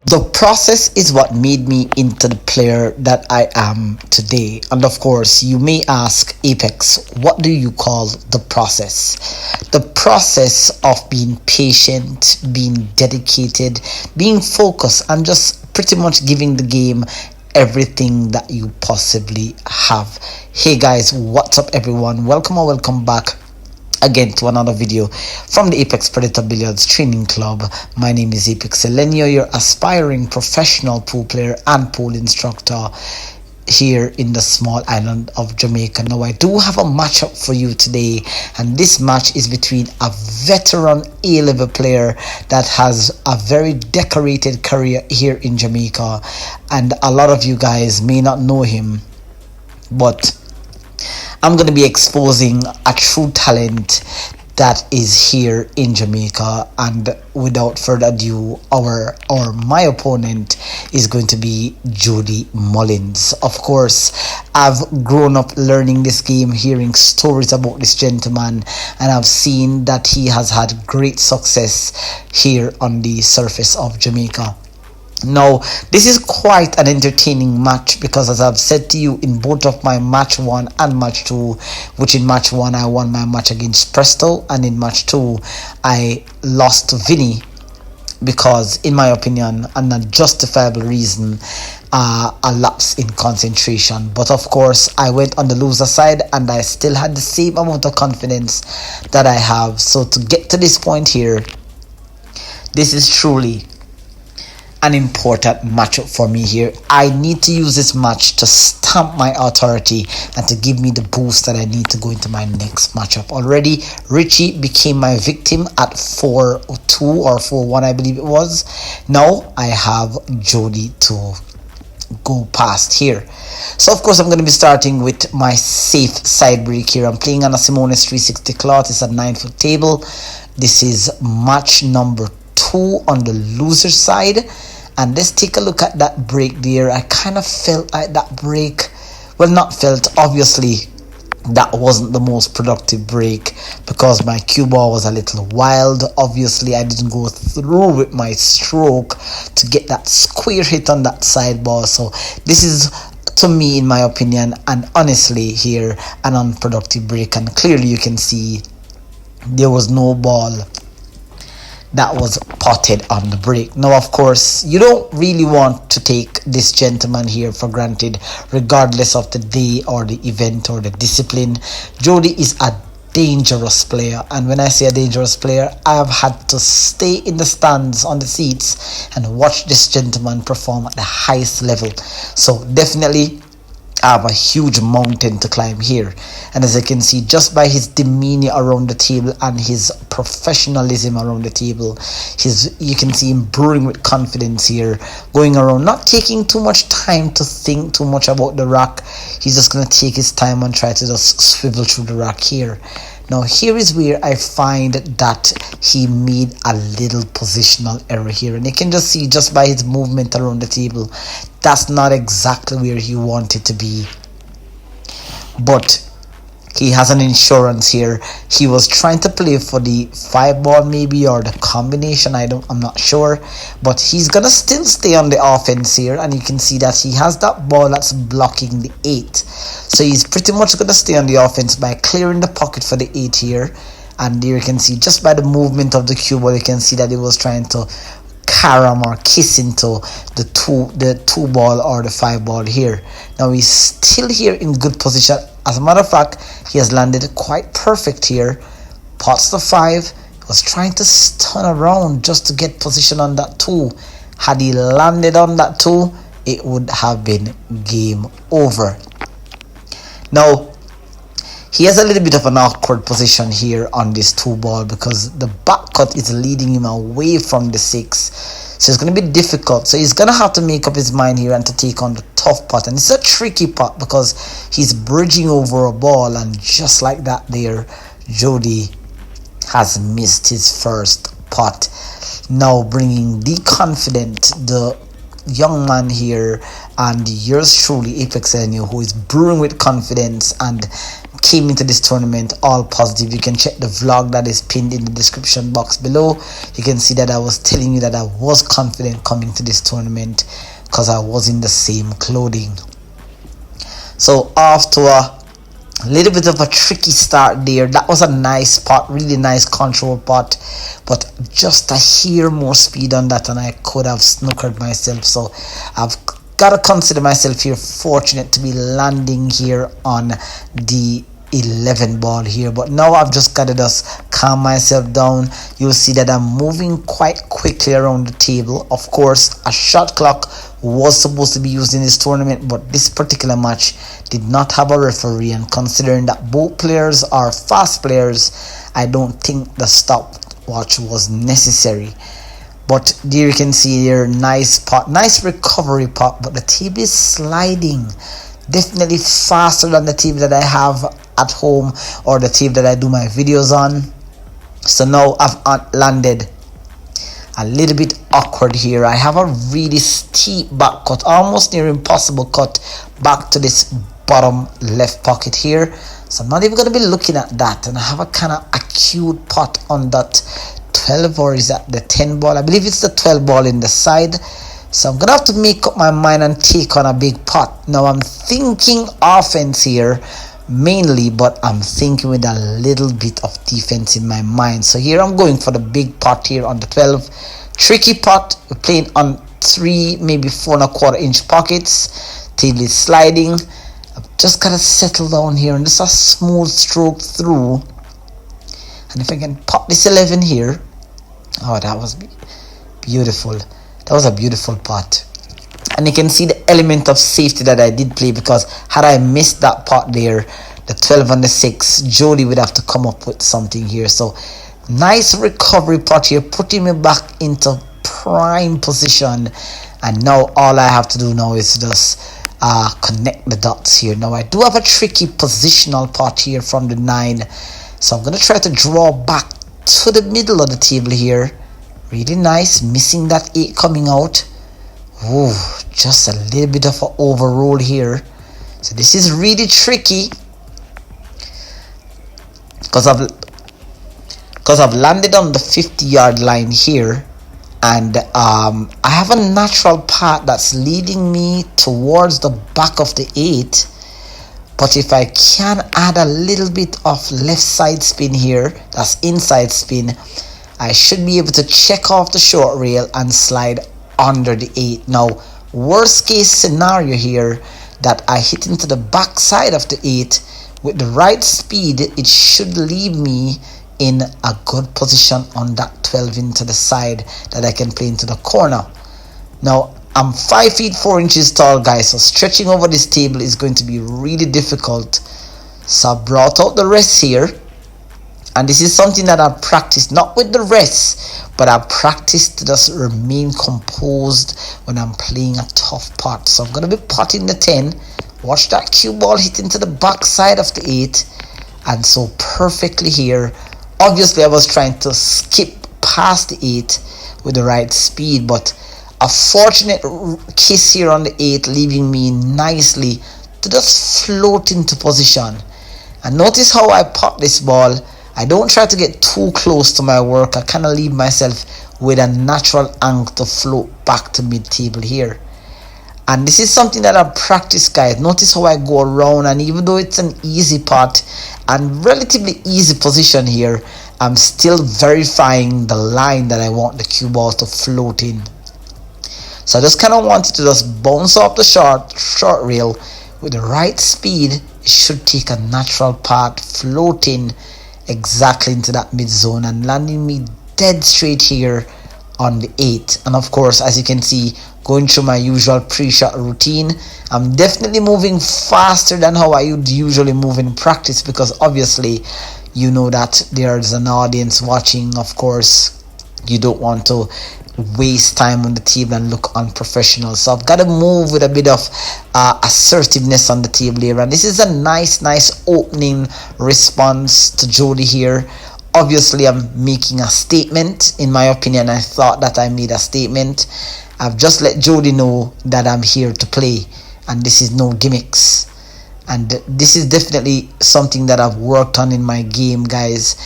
The process is what made me into the player that I am today. And of course, you may ask, Apex, what do you call the process? The process of being patient, being dedicated, being focused, and just pretty much giving the game everything that you possibly have. Hey guys, what's up everyone? Welcome or welcome back again to another video from the Apex Predator Billiards Training Club. My name is ApexElgenio, your aspiring professional pool player and pool instructor here in the small island of Jamaica. Now I do have a matchup for you today, and this match is between a veteran A-level player that has a very decorated career here in Jamaica, and a lot of you guys may not know him, but I'm going to be exposing a true talent that is here in Jamaica. And without further ado, my opponent is going to be Jody Mullings. Of course, I've grown up learning this game, hearing stories about this gentleman, and I've seen that he has had great success here on the surface of Jamaica. Now, this is quite an entertaining match because, as I've said to you in both of my match 1 and match 2, which in match 1 I won my match against Presto, and in match 2 I lost to Vinny because, in my opinion, an unjustifiable reason, a lapse in concentration. But of course, I went on the loser side and I still had the same amount of confidence that I have. So to get to this point here, this is truly an important matchup for me here. I need to use this match to stamp my authority and to give me the boost that I need to go into my next matchup. Already, Richie became my victim at 4-2 or 4-1, I believe it was. Now I have Jody to go past here. So of course I'm going to be starting with my safe side break here. I'm playing on a Simonis 360 cloth. It's a 9-foot table. This is match number 2 on the loser side. And let's take a look at that break there. I kind of felt like that break, well, not felt, obviously that wasn't the most productive break because my cue ball was a little wild. Obviously I didn't go through with my stroke to get that square hit on that side ball. So this is, to me, in my opinion, and honestly here, an unproductive break. And clearly you can see there was no ball that was potted on the break. Now of course, you don't really want to take this gentleman here for granted, regardless of the day or the event or the discipline. Jody is a dangerous player, and when I say a dangerous player, I have had to stay in the stands on the seats and watch this gentleman perform at the highest level. So definitely I have a huge mountain to climb here, and as you can see, just by his demeanor around the table and his professionalism around the table, you can see him brewing with confidence here, going around, not taking too much time to think too much about the rack. He's just going to take his time and try to just swivel through the rack here. Now here is where I find that he made a little positional error here, and you can just see just by his movement around the table, that's not exactly where he wanted to be. But he has an insurance here. He was trying to play for the 5-ball maybe, or the combination, I'm not sure, but he's gonna still stay on the offense here, and you can see that he has that ball that's blocking the 8. So he's pretty much gonna stay on the offense by clearing the pocket for the 8 here. And there you can see, just by the movement of the cue ball, you can see that he was trying to carom or kiss into the 2 ball or the 5 ball here. Now he's still here in good position. As a matter of fact, he has landed quite perfect here. Pots the 5, was trying to turn around just to get position on that 2. Had he landed on that 2, it would have been game over. Now he has a little bit of an awkward position here on this 2 ball because the back cut is leading him away from the 6. So it's going to be difficult. So he's going to have to make up his mind here and to take on the tough pot. And it's a tricky pot because he's bridging over a ball. And just like that there, Jody has missed his first pot. Now bringing the confident, the young man here, and yours truly, ApexElgenio, who is brewing with confidence and came into this tournament all positive. You can check the vlog that is pinned in the description box below. You can see that I was telling you that I was confident coming to this tournament because I was in the same clothing. So after a little bit of a tricky start there, that was a nice pot, really nice control pot, but just a hair more speed on that and I could have snookered myself. So I've got to consider myself here fortunate to be landing here on the 11 ball here, but now I've just got to just calm myself down. You'll see that I'm moving quite quickly around the table. Of course, a shot clock was supposed to be used in this tournament, but this particular match did not have a referee, and considering that both players are fast players, I don't think the stopwatch was necessary. But there you can see here, nice pot, nice recovery pot, but the table is sliding definitely faster than the table that I have at home or the table that I do my videos on. So now I've landed a little bit awkward here. I have a really steep back cut, almost near impossible cut back to this bottom left pocket here. So I'm not even going to be looking at that, and I have a kind of acute pot on that 12, or is that the 10 ball? I believe it's the 12 ball in the side. So I'm gonna have to make up my mind and take on a big pot. Now I'm thinking offense here mainly, but I'm thinking with a little bit of defense in my mind. So here I'm going for the big pot here on the 12. Tricky pot. We're playing on 3, maybe 4.25 inch pockets. Table is sliding. I've just gotta settle down here and just a smooth stroke through. And if I can pop this 11 here. Oh, that was beautiful. That was a beautiful pot. And you can see the element of safety that I did play, because had I missed that pot there, the 12 and the 6, Jody would have to come up with something here. So nice recovery pot here, putting me back into prime position. And now all I have to do now is just connect the dots here. Now I do have a tricky positional pot here from the 9. So I'm going to try to draw back to the middle of the table here. Really nice, missing that 8 coming out. Ooh, just a little bit of an overroll here. So this is really tricky because I've landed on the 50-yard line here, and I have a natural path that's leading me towards the back of the 8. But if I can add a little bit of left side spin here, that's inside spin, I should be able to check off the short rail and slide under the 8. Now, worst case scenario here, that I hit into the back side of the 8 with the right speed, it should leave me in a good position on that 12 into the side that I can play into the corner. Now, I'm 5 feet 4 inches tall, guys, so stretching over this table is going to be really difficult. So I brought out the rest here. And this is something that I've practiced, not with the rest, but I've practiced to just remain composed when I'm playing a tough pot. So I'm going to be potting the 10. Watch that cue ball hit into the back side of the 8. And so perfectly here. Obviously, I was trying to skip past the 8 with the right speed, but a fortunate kiss here on the 8, leaving me nicely to just float into position. And notice how I pot this ball. I don't try to get too close to my work. I kind of leave myself with a natural angle to float back to mid-table here. And this is something that I've practiced, guys. Notice how I go around, and even though it's an easy pot and relatively easy position here, I'm still verifying the line that I want the cue ball to float in. So I just kind of wanted to just bounce off the short rail with the right speed. It should take a natural path, floating exactly into that mid zone and landing me dead straight here on the 8. And of course, as you can see, going through my usual pre-shot routine, I'm definitely moving faster than how I would usually move in practice, because obviously you know that there's an audience watching. Of course, you don't want to waste time on the table and look unprofessional. So I've got to move with a bit of assertiveness on the table here. And this is a nice opening response to Jody here. obviously I'm making a statement. In my opinion, I thought that I made a statement. I've just let Jody know that I'm here to play, and this is no gimmicks. And this is definitely something that I've worked on in my game, guys.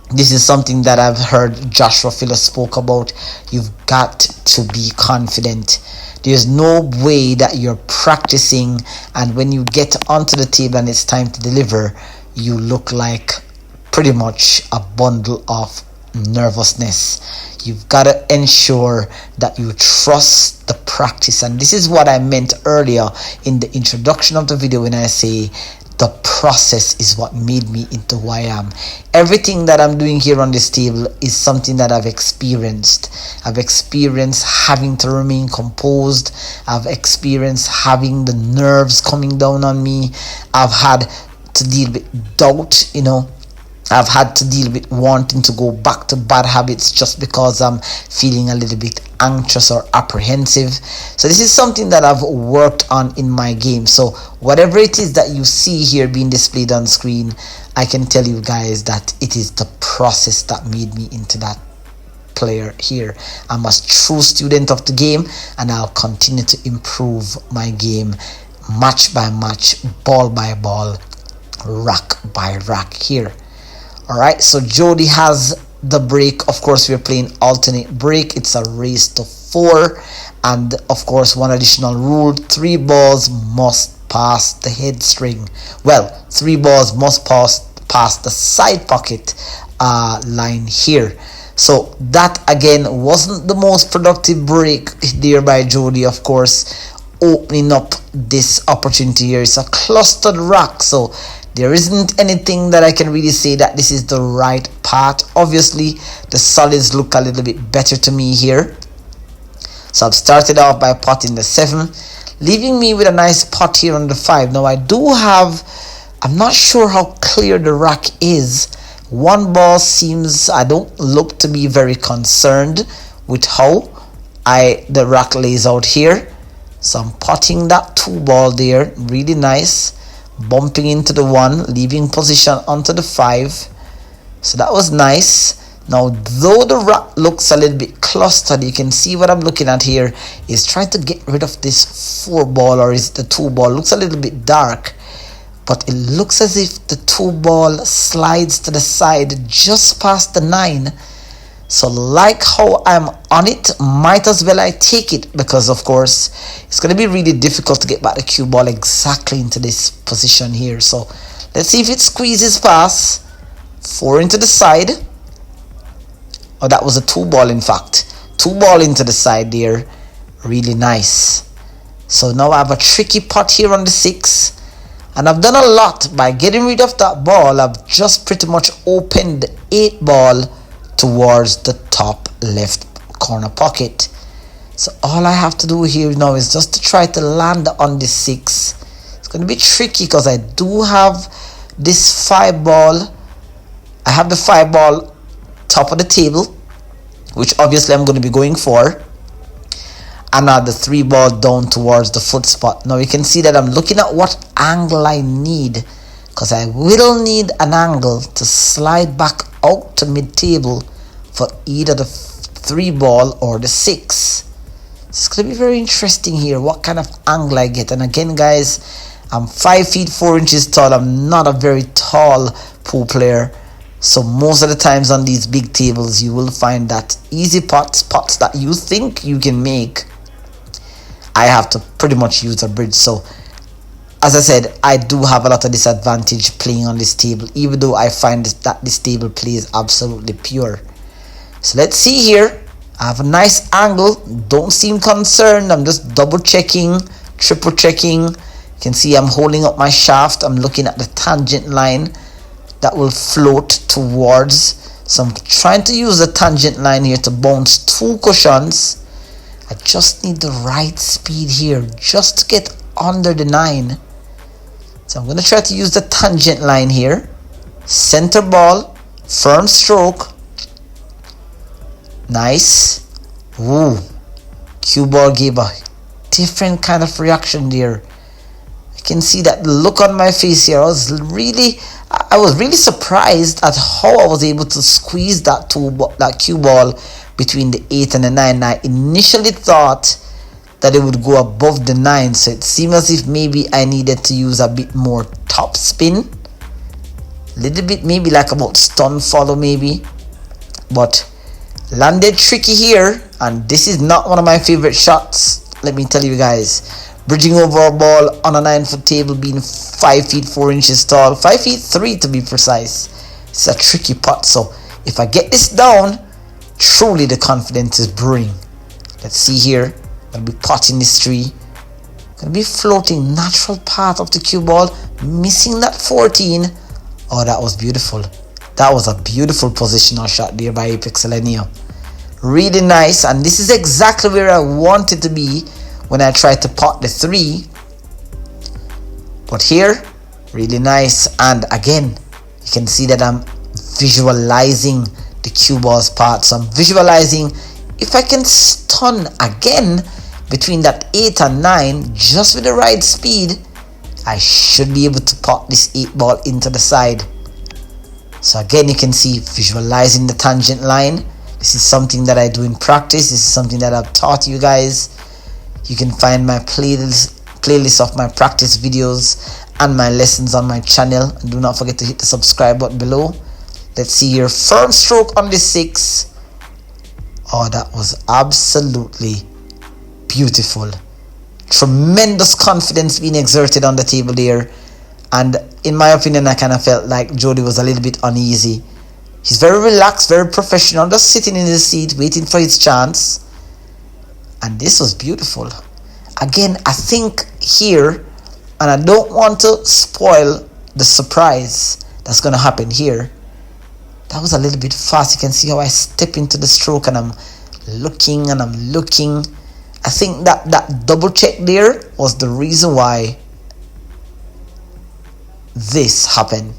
This is something that I've heard Joshua Phillips spoke about. You've got to be confident. There's no way that you're practicing and when you get onto the table and it's time to deliver, you look like pretty much a bundle of nervousness. You've got to ensure that you trust the practice, and this is what I meant earlier in the introduction of the video when I say the process is what made me into who I am. Everything that I'm doing here on this table is something that I've experienced. I've experienced having to remain composed. I've experienced having the nerves coming down on me. I've had to deal with doubt, I've had to deal with wanting to go back to bad habits just because I'm feeling a little bit anxious or apprehensive. So this is something that I've worked on in my game. So whatever it is that you see here being displayed on screen, I can tell you guys that it is the process that made me into that player here. I'm a true student of the game, and I'll continue to improve my game match by match, ball by ball, rack by rack here. Alright, so Jody has the break. Of course, we're playing alternate break. It's a race to 4. And of course, one additional rule, 3 balls must pass the head string. Well, 3 balls must pass the side pocket line here. So that again wasn't the most productive break there by Jody, of course, opening up this opportunity here. It's a clustered rack, so there isn't anything that I can really say that this is the right part. Obviously, the solids look a little bit better to me here. So I've started off by potting the 7, leaving me with a nice pot here on the 5. Now I do have, I'm not sure how clear the rack is. One ball seems, I don't look to be very concerned with how the rack lays out here. So I'm potting that 2 ball there, really nice. Bumping into the 1, leaving position onto the 5. So that was nice. Now, though the rack looks a little bit clustered, you can see what I'm looking at here is trying to get rid of this 4 ball, or is it the 2 ball? Looks a little bit dark, but it looks as if the 2 ball slides to the side just past the 9. So like how I'm on it, might as well I take it, because of course it's going to be really difficult to get back the cue ball exactly into this position here. So let's see if it squeezes past. 4 into the side. Oh, that was a 2 ball in fact. 2 ball into the side there. Really nice. So now I have a tricky pot here on the 6. And I've done a lot by getting rid of that ball. I've just pretty much opened the 8 ball towards the top left corner pocket. So all I have to do here now is just to try to land on the 6. It's going to be tricky because I do have this 5 ball. I have the 5 ball top of the table, which obviously I'm going to be going for. And now the 3 ball down towards the foot spot. Now you can see that I'm looking at what angle I need, because I will need an angle to slide back out to mid-table for either the 3 ball or the 6. It's going to be very interesting here what kind of angle I get. And again, guys, I'm 5 feet 4 inches tall. I'm not a very tall pool player, so most of the times on these big tables you will find that easy pots that you think you can make, I have to pretty much use a bridge. So as I said, I do have a lot of disadvantage playing on this table, even though I find that this table plays absolutely pure. So let's see here. I have a nice angle. Don't seem concerned. I'm just double checking, triple checking. You can see I'm holding up my shaft. I'm looking at the tangent line that will float towards. So I'm trying to use the tangent line here to bounce 2 cushions. I just need the right speed here just to get under the 9. So I'm going to try to use the tangent line here. Center ball, firm stroke. Nice. Ooh. Cue ball gave a different kind of reaction there. I can see that look on my face here. I was really surprised at how I was able to squeeze that that cue ball between the 8 and the 9. I initially thought that it would go above the 9, so it seemed as if maybe I needed to use a bit more top spin, little bit, maybe like about stun follow maybe, but landed tricky here. And this is not one of my favorite shots, let me tell you guys. Bridging over a ball on a 9-foot table, being 5 feet 4 inches tall, 5 feet 3 to be precise. It's a tricky putt, so if I get this down, truly the confidence is brewing. Let's see here. Gonna be putting this tree. Gonna be floating natural path of the cue ball, missing that 14. Oh, that was beautiful. That was a beautiful positional shot there by ApexElgenio. Really nice, and this is exactly where I wanted to be when I tried to pot the 3. But here, really nice. And again, you can see that I'm visualizing the cue ball's path. So I'm visualizing if I can stun again between that 8 and 9 just with the right speed, I should be able to pot this 8 ball into the side. So again, you can see visualizing the tangent line. This is something that I do in practice. This is something that I've taught you guys. You can find my playlist of my practice videos and my lessons on my channel. And do not forget to hit the subscribe button below. Let's see here. Firm stroke on the 6. Oh, that was absolutely beautiful. Tremendous confidence being exerted on the table there. And in my opinion, I kind of felt like Jody was a little bit uneasy. He's very relaxed, very professional, just sitting in his seat, waiting for his chance. And this was beautiful. Again, I think here, and I don't want to spoil the surprise that's going to happen here. That was a little bit fast. You can see how I step into the stroke and I'm looking and I'm looking. I think that double check there was the reason why this happened.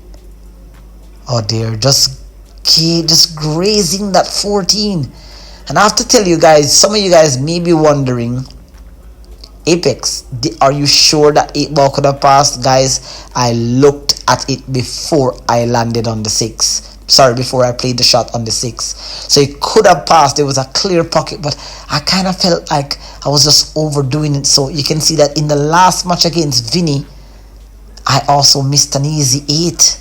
Oh dear, just grazing that 14. And I have to tell you guys, some of you guys may be wondering, Apex, are you sure that 8 ball could have passed? Guys, I looked at it before I landed on the 6. Sorry, before I played the shot on the 6. So it could have passed. There was a clear pocket, but I kind of felt like I was just overdoing it. So you can see that in the last match against Vinny, I also missed an easy 8.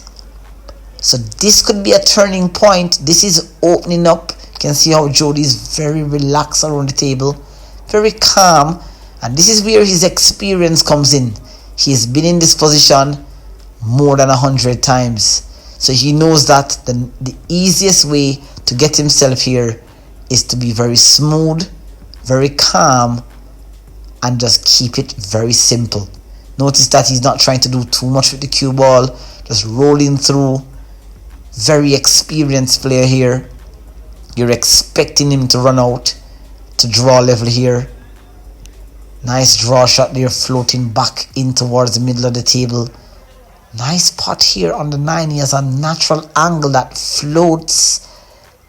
So this could be a turning point. This is opening up. You can see how Jody is very relaxed around the table, very calm, and this is where his experience comes in. He's been in this position more than 100 times, so he knows that the easiest way to get himself here is to be very smooth, very calm, and just keep it very simple. Notice that he's not trying to do too much with the cue ball, just rolling through. Very experienced player here. You're expecting him to run out to draw level here. Nice draw shot there, floating back in towards the middle of the table. Nice pot here on the 9. He has a natural angle that floats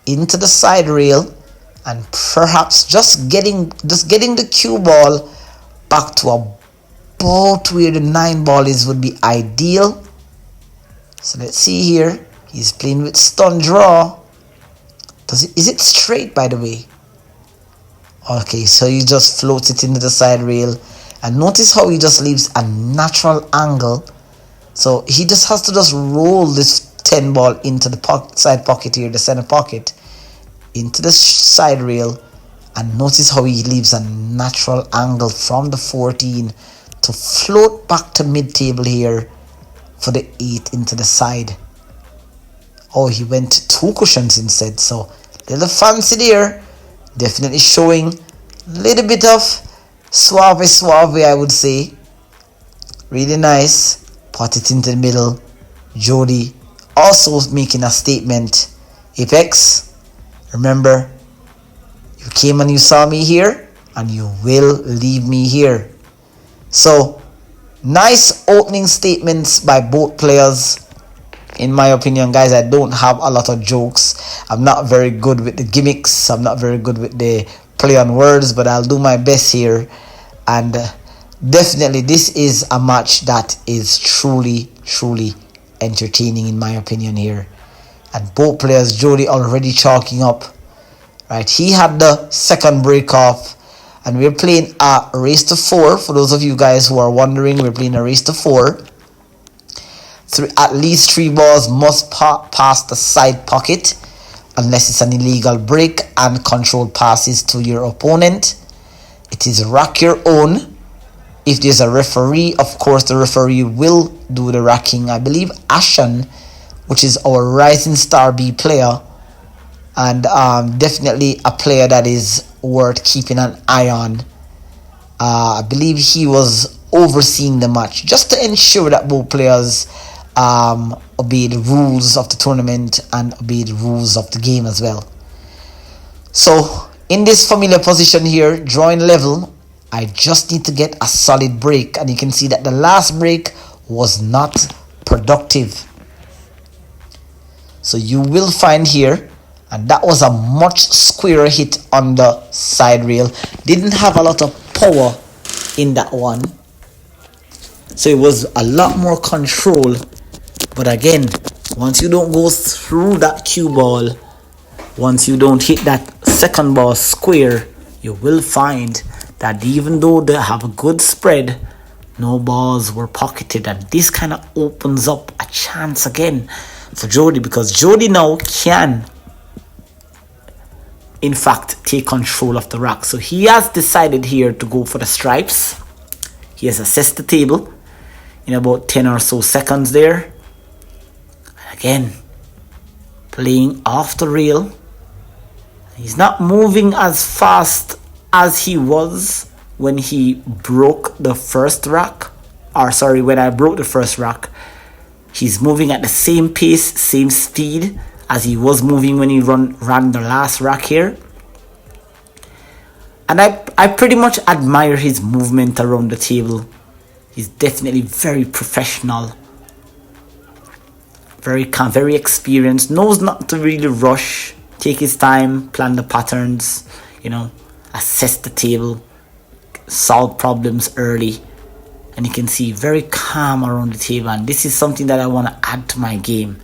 into the side rail, and perhaps just getting the cue ball back to about where the 9 ball is would be ideal. So let's see here. He's playing with stun draw. Is it straight, by the way? Okay, so he just floats it into the side rail. And notice how he just leaves a natural angle. So he just has to just roll this 10 ball into the side pocket here, the center pocket, into the side rail. And notice how he leaves a natural angle from the 14 to float back to mid-table here for the 8 into the side. Oh, he went 2 cushions instead, so little fancy there. Definitely showing a little bit of suave, I would say. Really nice. Pot it into the middle. Jody also making a statement. Apex, remember, you came and you saw me here, and you will leave me here. So, nice opening statements by both players. In my opinion, guys, I don't have a lot of jokes. I'm not very good with the gimmicks. I'm not very good with the play on words, but I'll do my best here. And Definitely, this is a match that is truly entertaining in my opinion here. And both players, Jody already chalking up. Right, he had the second break off, and we're playing a race to four. For those of you guys who are wondering, we're playing a race to four. At least three balls must pass the side pocket, unless it's an illegal break and controlled passes to your opponent. It is rack your own. If there's a referee, of course, the referee will do the racking. I believe Ashan, which is our Rising Star B player, and definitely a player that is worth keeping an eye on. I believe he was overseeing the match just to ensure that both players obey the rules of the tournament and obey the rules of the game as well. So in this familiar position here, drawing level, I just need to get a solid break, and you can see that the last break was not productive. So you will find here, and that was a much squarer hit on the side rail. Didn't have a lot of power in that one, so it was a lot more control. But again, once you don't go through that cue ball, once you don't hit that second ball square, you will find that even though they have a good spread, no balls were pocketed, and this kind of opens up a chance again for Jody, because Jody now can in fact take control of the rack. So he has decided here to go for the stripes. He has assessed the table in about 10 or so seconds there. Again, playing off the rail. He's not moving as fast as he was when he broke the first rack. Or sorry, when I broke the first rack. He's moving at the same pace, same speed as he was moving when he ran the last rack here. And I pretty much admire his movement around the table. He's definitely very professional. Very calm, very experienced. Knows not to really rush. Take his time, plan the patterns, assess the table, solve problems early. And you can see very calm around the table. And this is something that I want to add to my game.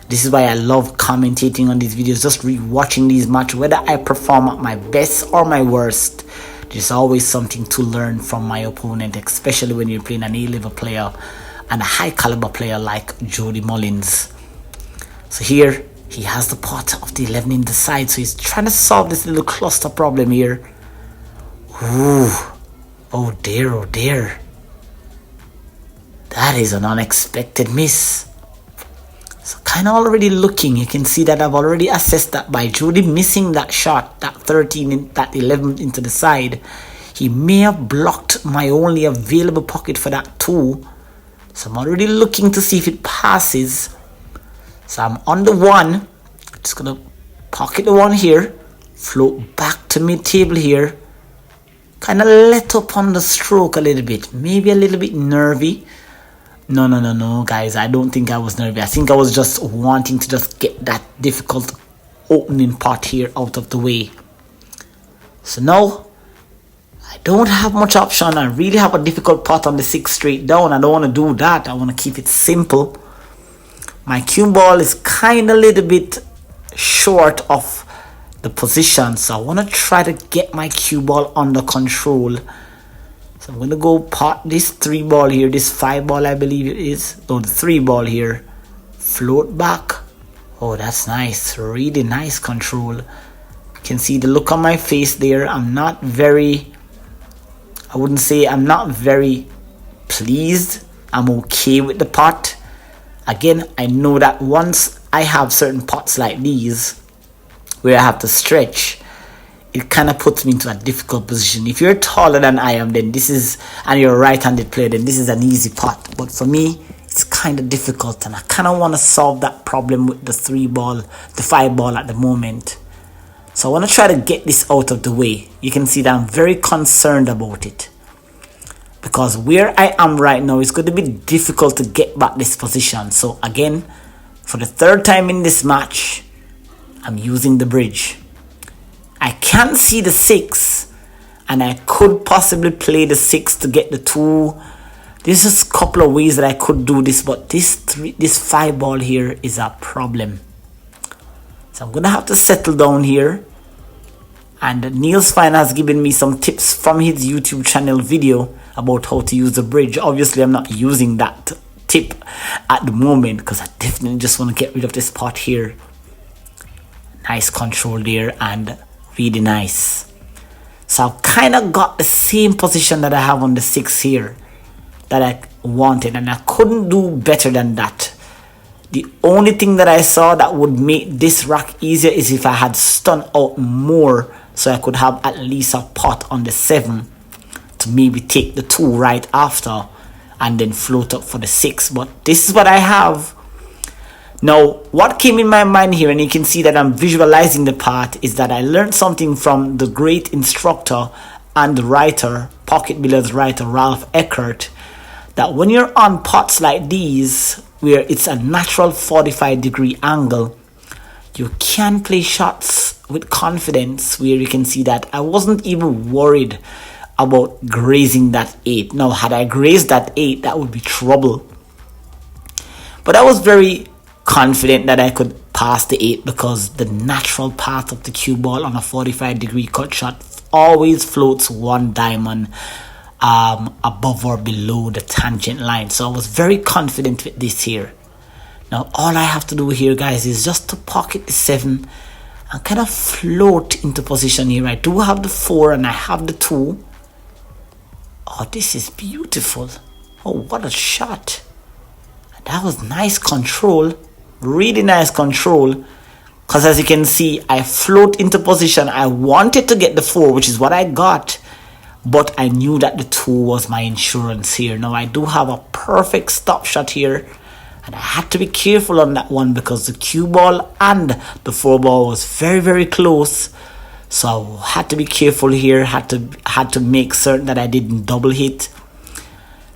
This is why I love commentating on these videos, just re-watching these matches. Whether I perform at my best or my worst, there's always something to learn from my opponent, especially when you're playing an A-level player and a high-caliber player like Jody Mullings. So here, he has the pot of the 11 in the side, so he's trying to solve this little cluster problem here. Ooh, oh dear. That is an unexpected miss. So kind of already looking, you can see that I've already assessed that by Jody missing that shot, that 13, that 11 into the side, he may have blocked my only available pocket for that 2. So I'm already looking to see if it passes. So I'm on the 1. Just gonna pocket the 1 here, float back to mid-table here. Kind of let up on the stroke a little bit, maybe a little bit nervy. No, guys, I don't think I was nervy. I think I was just wanting to just get that difficult opening pot here out of the way. So now, I don't have much option. I really have a difficult pot on the 6 straight down. I don't want to do that. I want to keep it simple. My cue ball is kind of a little bit short of the position, so I want to try to get my cue ball under control. So I'm going to go pot this 3 ball here, this 5 ball I believe it is. No, the 3 ball here. Float back. Oh, that's nice. Really nice control. You can see the look on my face there. I wouldn't say I'm not very pleased. I'm okay with the pot. Again, I know that once I have certain pots like these, where I have to stretch, it kind of puts me into a difficult position. If you're taller than I am, then and you're a right-handed player, then this is an easy pot. But for me, it's kind of difficult, and I kind of want to solve that problem with the 5 ball at the moment. So I want to try to get this out of the way. You can see that I'm very concerned about it, because where I am right now, it's going to be difficult to get back this position. So again, for the 3rd time in this match, I'm using the bridge. I can't see the 6, and I could possibly play the 6 to get the 2. There's just a couple of ways that I could do this, but this 5 ball here is a problem. So I'm gonna have to settle down here. And Neil's Fine has given me some tips from his YouTube channel video about how to use the bridge. Obviously, I'm not using that tip at the moment because I definitely just want to get rid of this pot here. Nice control there and really nice. So I've kind of got the same position that I have on the 6 here that I wanted, and I couldn't do better than that. The only thing that I saw that would make this rack easier is if I had stunned out more, so I could have at least a pot on the 7 to maybe take the 2 right after and then float up for the 6. But this is what I have. Now, what came in my mind here, and you can see that I'm visualizing the part, is that I learned something from the great instructor and writer, pocket billiards writer Ralph Eckert, that when you're on pots like these, where it's a natural 45-degree angle, you can play shots with confidence, where you can see that I wasn't even worried about grazing that 8. Now, had I grazed that 8, that would be trouble. But I was very confident that I could pass the 8 because the natural path of the cue ball on a 45-degree cut shot always floats 1 diamond above or below the tangent line. So I was very confident with this here. Now all I have to do here, guys, is just to pocket the 7 and kind of float into position here. I do have the 4 and I have the 2. Oh, this is beautiful. Oh, what a shot. And that was nice control. Really nice control. Because as you can see, I float into position. I wanted to get the 4, which is what I got. But I knew that the 2 was my insurance here. Now I do have a perfect stop shot here. And I had to be careful on that one because the cue ball and the 4 ball was very, very close. So I had to be careful here. Had to make certain that I didn't double hit.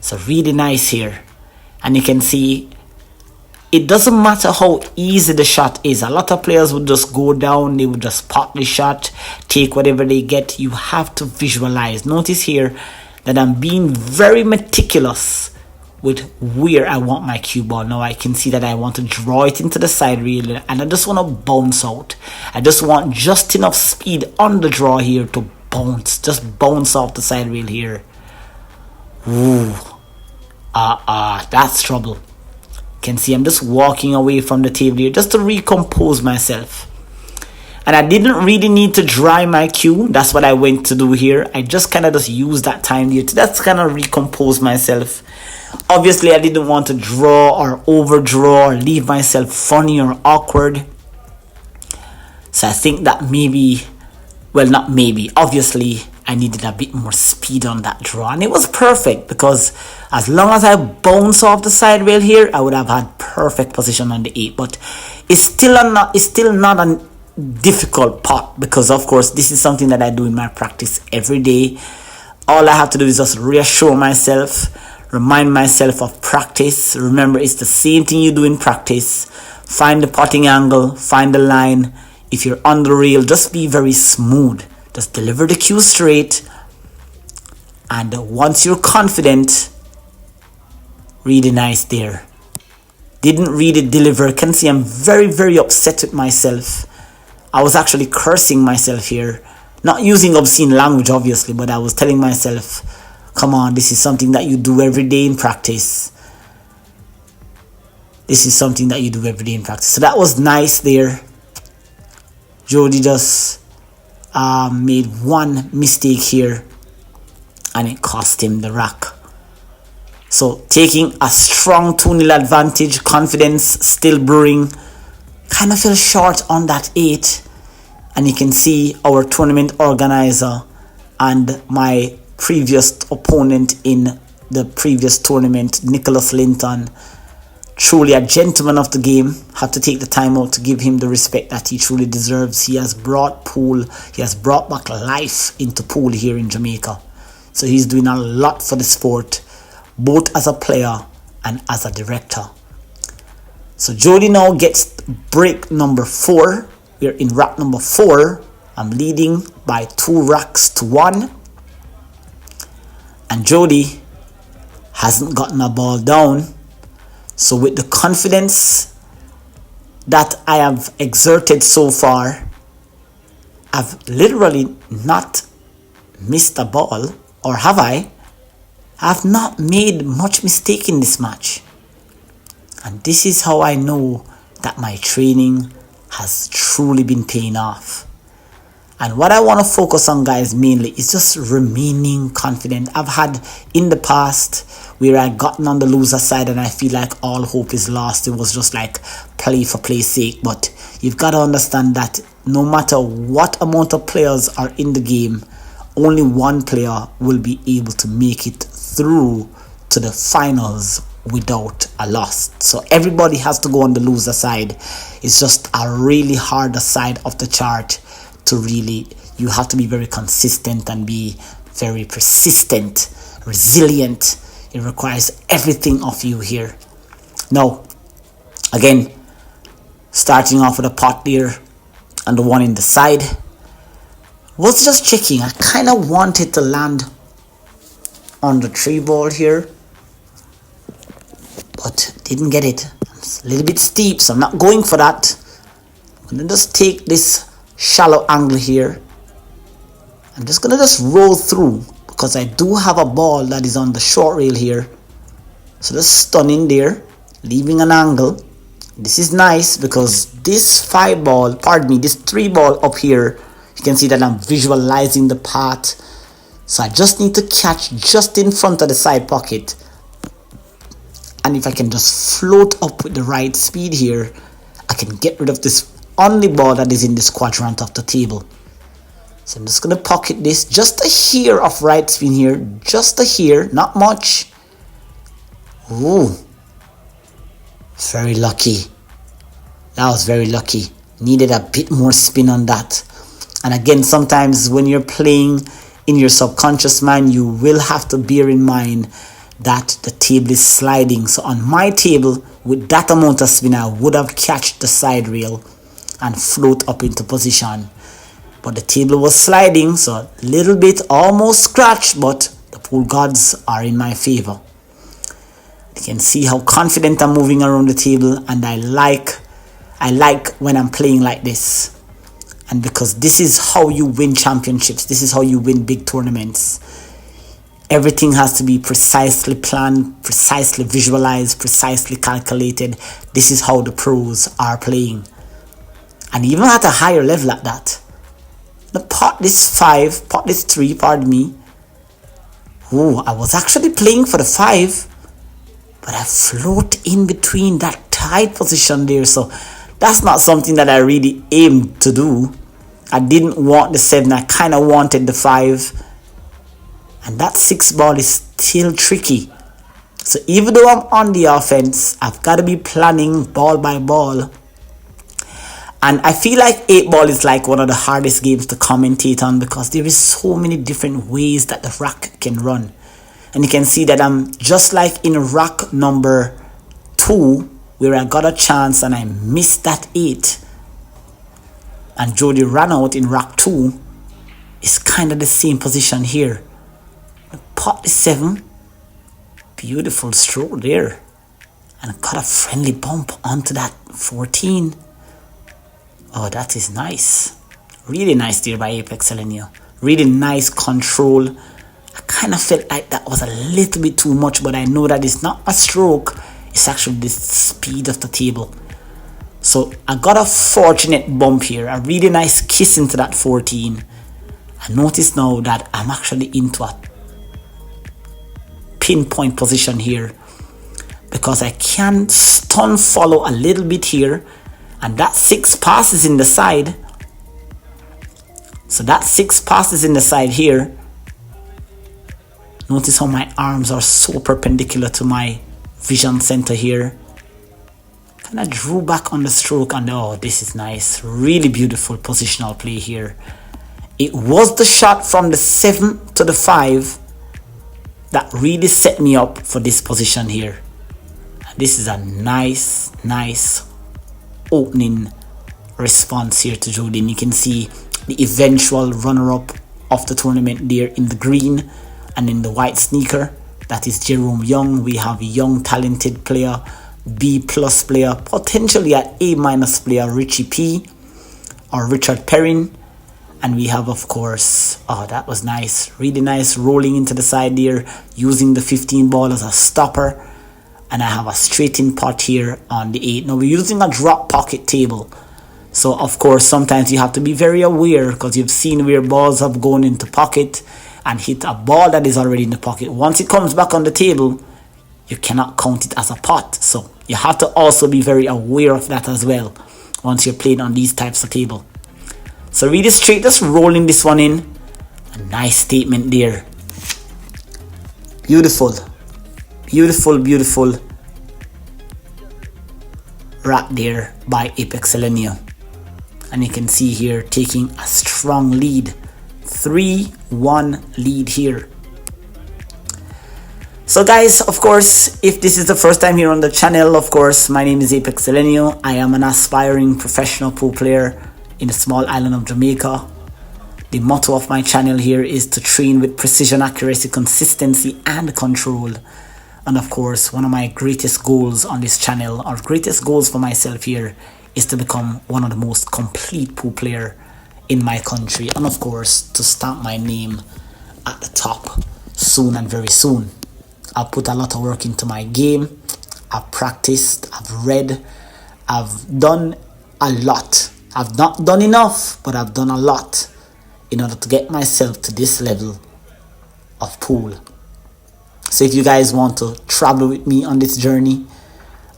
So really nice here. And you can see it doesn't matter how easy the shot is. A lot of players would just go down. They would just pop the shot, take whatever they get. You have to visualize. Notice here that I'm being very meticulous with where I want my cue ball. Now I can see that I want to draw it into the side rail and I just want to bounce out. I just want just enough speed on the draw here to bounce. Just bounce off the side rail here. Ooh. That's trouble. You can see I'm just walking away from the table here just to recompose myself. And I didn't really need to dry my cue. That's what I went to do here. I just kind of just used that time here to just kind of recompose myself. Obviously, I didn't want to draw or overdraw or leave myself funny or awkward. So I think that maybe, well, not maybe, obviously, I needed a bit more speed on that draw. And it was perfect because as long as I bounce off the side rail here, I would have had perfect position on the 8. But it's still not a difficult pot because, of course, this is something that I do in my practice every day. All I have to do is just reassure myself, remind myself of practice. Remember, it's the same thing you do in practice. Find the potting angle, find the line. If you're on the rail, just be very smooth. Just deliver the cue straight. And once you're confident, really nice there. Didn't really deliver. Can see I'm very, very upset with myself. I was actually cursing myself here. Not using obscene language, obviously, but I was telling myself, come on, this is something that you do every day in practice. This is something that you do every day in practice. So that was nice there. Jody just made one mistake here and it cost him the rack. So taking a strong 2-0 advantage, confidence still brewing. Kind of fell short on that 8. And you can see our tournament organizer and my previous opponent in the previous tournament, Nicholas Linton, truly a gentleman of the game. Had to take the time out to give him the respect that he truly deserves. He has brought back life into pool here in Jamaica. So he's doing a lot for the sport, both as a player and as a director. So Jody now gets break number 4. We're in rack number 4. I'm leading by 2 racks to 1. And Jody hasn't gotten a ball down. So with the confidence that I have exerted so far, I've literally not missed a ball, or have I? I've not made much mistake in this match. And this is how I know that my training has truly been paying off. And what I want to focus on, guys, mainly is just remaining confident. I've had in the past where I gotten on the loser side and I feel like all hope is lost. It was just like play for play's sake. But you've got to understand that no matter what amount of players are in the game, only one player will be able to make it through to the finals without a loss. So everybody has to go on the loser side. It's just a really harder side of the chart to really, you have to be very consistent and be very persistent, resilient. It requires everything of you here. Now, again, starting off with a pot there and the one in the side. Was just checking. I kind of wanted to land on the 3 ball here, but didn't get it. It's a little bit steep, so I'm not going for that. I'm gonna just take this shallow angle here. I'm just gonna just roll through because I do have a ball that is on the short rail here. So just stun in there, leaving an angle. This is nice because this 5 ball, pardon me, this 3 ball up here, you can see that I'm visualizing the path. So I just need to catch just in front of the side pocket. And if I can just float up with the right speed here, I can get rid of this only ball that is in this quadrant of the table. So I'm just going to pocket this. Just a hair of right spin here. Just a hair, not much. Ooh. Very lucky. That was very lucky. Needed a bit more spin on that. And again, sometimes when you're playing in your subconscious mind, you will have to bear in mind that the table is sliding. So on my table, with that amount of spin, I would have catched the side rail and float up into position. But the table was sliding, so a little bit almost scratched, but the pool gods are in my favor. You can see how confident I'm moving around the table, and I like when I'm playing like this. And because this is how you win championships, this is how you win big tournaments. Everything has to be precisely planned, precisely visualized, precisely calculated. This is how the pros are playing. And even at a higher level at that. The pot this 5, pot this 3, pardon me. Oh, I was actually playing for the 5. But I float in between that tight position there. So that's not something that I really aimed to do. I didn't want the 7. I kind of wanted the 5. And that 6 ball is still tricky. So even though I'm on the offense, I've got to be planning ball by ball. And I feel like 8 ball is like one of the hardest games to commentate on because there is so many different ways that the rack can run. And you can see that I'm just like in rack number 2 where I got a chance and I missed that 8. And Jody ran out in rack 2. It's kind of the same position here. The pot is 7. Beautiful stroke there. And got a friendly bump onto that 14. Oh, that is nice. Really nice there by ApexElgenio. Really nice control. I kind of felt like that was a little bit too much, but I know that it's not a stroke. It's actually the speed of the table. So I got a fortunate bump here. A really nice kiss into that 14. I notice now that I'm actually into a pinpoint position here because I can stun follow a little bit here. And that 6 passes in the side. So that 6 passes in the side here. Notice how my arms are so perpendicular to my vision center here. Kind of drew back on the stroke and oh, this is nice. Really beautiful positional play here. It was the shot from the 7 to the 5 that really set me up for this position here. And this is a nice opening response here to Jody. And you can see the eventual runner-up of the tournament there in the green. And in the white sneaker, that is Jerome Young. We have a young talented player, B plus player, potentially an A minus player, Richie P or Richard Perrin. And we have, of course, oh, that was nice, really nice, rolling into the side there, using the 15 ball as a stopper. And I have a straight in pot here on the 8. Now we're using a drop pocket table, so of course sometimes you have to be very aware, because you've seen where balls have gone into pocket and hit a ball that is already in the pocket. Once it comes back on the table, you cannot count it as a pot. So you have to also be very aware of that as well once you're playing on these types of table. So really straight, just rolling this one in. A nice statement there. Beautiful. Beautiful, beautiful wrap there by ApexElgenio. And you can see here taking a strong lead. 3-1 lead here. So guys, of course, if this is the first time here on the channel, of course, my name is ApexElgenio. I am an aspiring professional pool player in the small island of Jamaica. The motto of my channel here is to train with precision, accuracy, consistency, and control. And of course, one of my greatest goals on this channel, or greatest goals for myself here, is to become one of the most complete pool player in my country. And of course, to stamp my name at the top soon and very soon. I've put a lot of work into my game. I've practiced, I've read, I've done a lot. I've not done enough, but I've done a lot in order to get myself to this level of pool. So if you guys want to travel with me on this journey,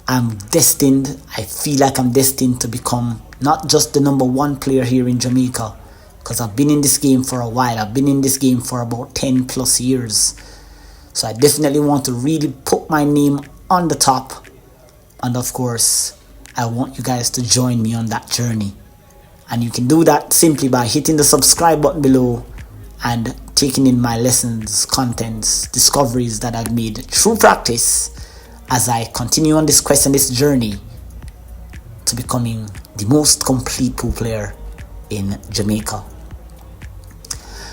I'm destined, I feel like I'm destined to become not just the #1 player here in Jamaica, because I've been in this game for a while. I've been in this game for about 10 plus years. So I definitely want to really put my name on the top. And of course, I want you guys to join me on that journey. And you can do that simply by hitting the subscribe button below and taking in my lessons, contents, discoveries that I've made through practice as I continue on this quest and this journey to becoming the most complete pool player in Jamaica.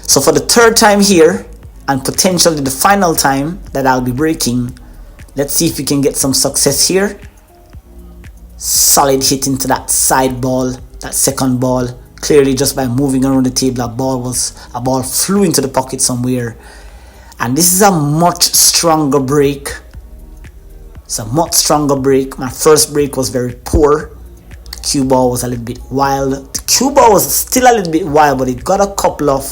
So for the third time here, and potentially the final time that I'll be breaking, let's see if we can get some success here. Solid hit into that side ball, that second ball. Clearly just by moving around the table, a ball flew into the pocket somewhere. And this is a much stronger break. It's a much stronger break. My first break was very poor. The cue ball was a little bit wild. The cue ball was still a little bit wild, but it got a couple of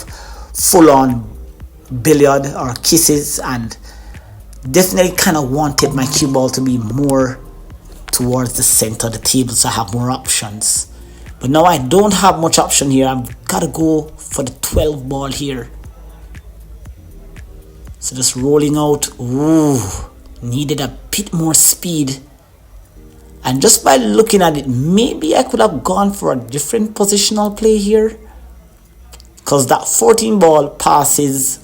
full-on billiard or kisses, and definitely kind of wanted my cue ball to be more towards the center of the table so I have more options. But now I don't have much option here. I've got to go for the 12 ball here. So just rolling out. Ooh, needed a bit more speed. And just by looking at it, maybe I could have gone for a different positional play here, because that 14 ball passes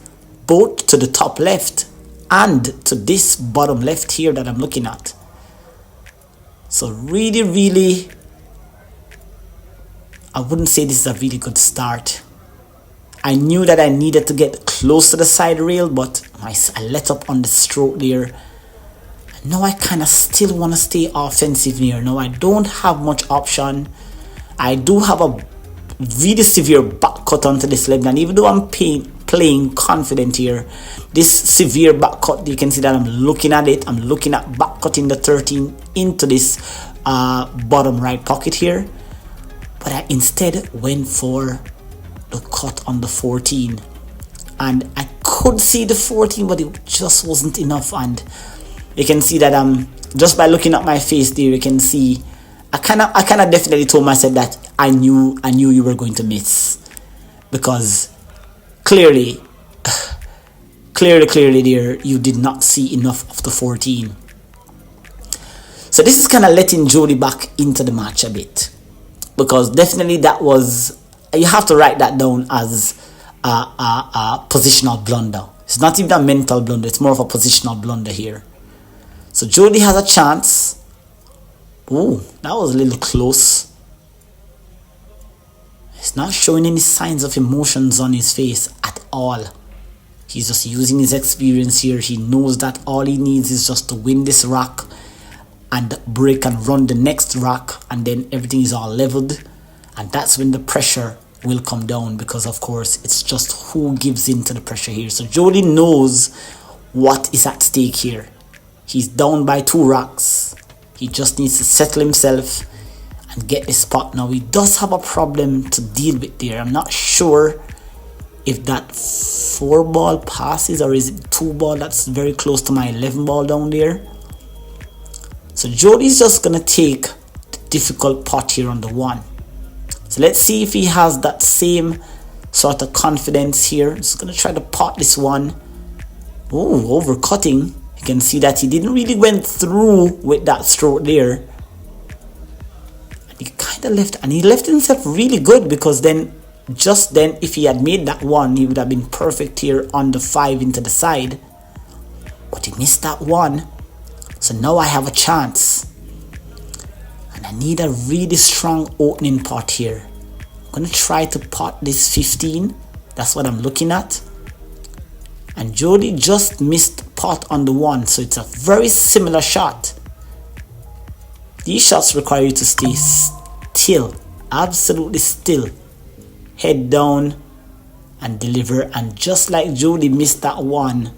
both to the top left and to this bottom left here that I'm looking at. So really, I wouldn't say this is a really good start. I knew that I needed to get close to the side rail, but I let up on the stroke there. Now I kind of still want to stay offensive here. Now I don't have much option. I do have a really severe back cut onto this leg, and even though I'm playing confident here, this severe back cut, you can see that I'm looking at it. I'm looking at back cutting the 13 into this bottom right pocket here, but I instead went for the cut on the 14, and I could see the 14, but it just wasn't enough. And you can see that just by looking at my face there, you can see I kind of definitely told myself that I knew you were going to miss, because clearly there you did not see enough of the 14. So this is kind of letting Jody back into the match a bit, because definitely that was, you have to write that down as a positional blunder. It's not even a mental blunder, it's more of a positional blunder here. So Jody has a chance. Ooh, that was a little close. He's not showing any signs of emotions on his face at all. He's just using his experience here. He knows that all he needs is just to win this rock and break and run the next rock, and then everything is all leveled, and that's when the pressure will come down, because of course it's just who gives in to the pressure here. So Jody knows what is at stake here. He's down by 2 rocks. He just needs to settle himself and get this pot. Now he does have a problem to deal with there. I'm not sure if that 4 ball passes, or is it 2 ball that's very close to my 11 ball down there. So Jody's just gonna take the difficult pot here on the 1. So let's see if he has that same sort of confidence here. Just gonna try to pot this one. Oh, overcutting. You can see that he didn't really went through with that stroke there. And he kind of left, and he left himself really good, because then, just then, if he had made that 1, he would have been perfect here on the 5 into the side. But he missed that 1. So now I have a chance. And I need a really strong opening pot here. I'm going to try to pot this 15. That's what I'm looking at. And Jody just missed pot on the 1. So it's a very similar shot. These shots require you to stay still. Absolutely still. Head down and deliver. And just like Jody missed that 1,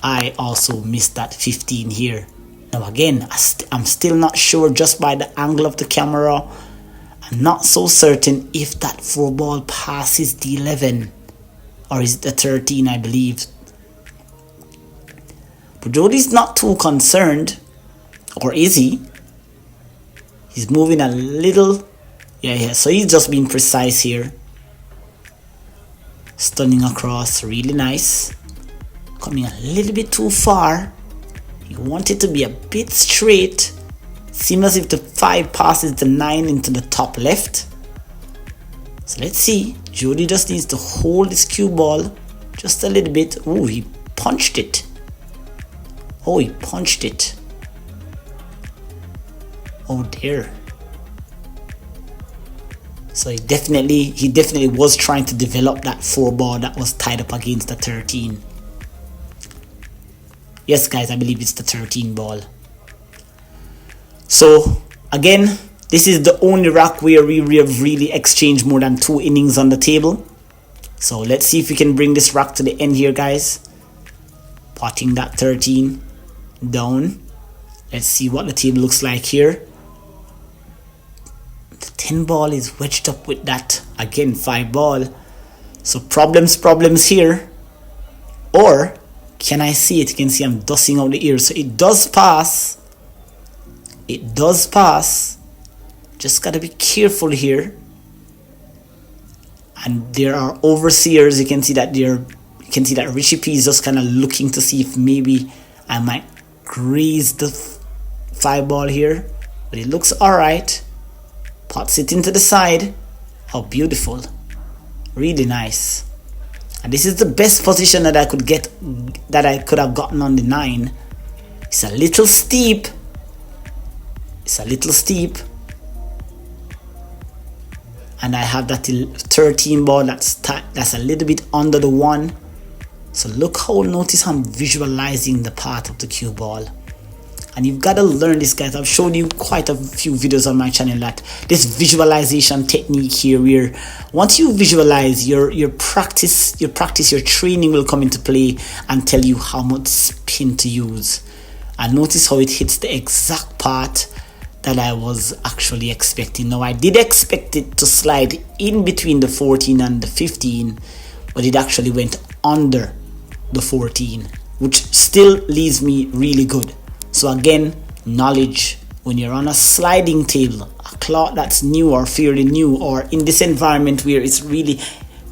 I also missed that 15 here. Now again, I'm still not sure, just by the angle of the camera. I'm not so certain if that 4 ball passes the 11, or is it the 13, I believe. But Jody's not too concerned, or is he? He's moving a little. Yeah, so he's just being precise here. Stunning across, really nice. Coming a little bit too far. You want it to be a bit straight. Seems as if the 5 passes the 9 into the top left. So let's see. Jody just needs to hold this cue ball just a little bit. Oh, he punched it. Oh, he punched it. Oh dear. So he definitely was trying to develop that 4 ball that was tied up against the 13. Yes, guys, I believe it's the 13 ball. So, again, this is the only rock where we have really exchanged more than 2 innings on the table. So, let's see if we can bring this rock to the end here, guys. Potting that 13 down. Let's see what the table looks like here. The 10 ball is wedged up with that, again, 5 ball. So, problems here. Or, can I see it? You can see I'm dusting out the ears. So it does pass. It does pass. Just gotta be careful here. And there are overseers. You can see that Richie P is just kind of looking to see if maybe I might graze the 5 ball here. But it looks alright. Pots it into the side. How beautiful. Really nice. And this is the best position that I could get, that I could have gotten on the 9. It's a little steep. It's a little steep. And I have that 13 ball that's a little bit under the 1. So notice how I'm visualizing the path of the cue ball. And you've got to learn this, guys. I've shown you quite a few videos on my channel that this visualization technique here, where once you visualize, your training will come into play and tell you how much spin to use. And notice how it hits the exact part that I was actually expecting. Now, I did expect it to slide in between the 14 and the 15, but it actually went under the 14, which still leaves me really good. So again, knowledge. When you're on a sliding table, a cloth that's new or fairly new, or in this environment where it's really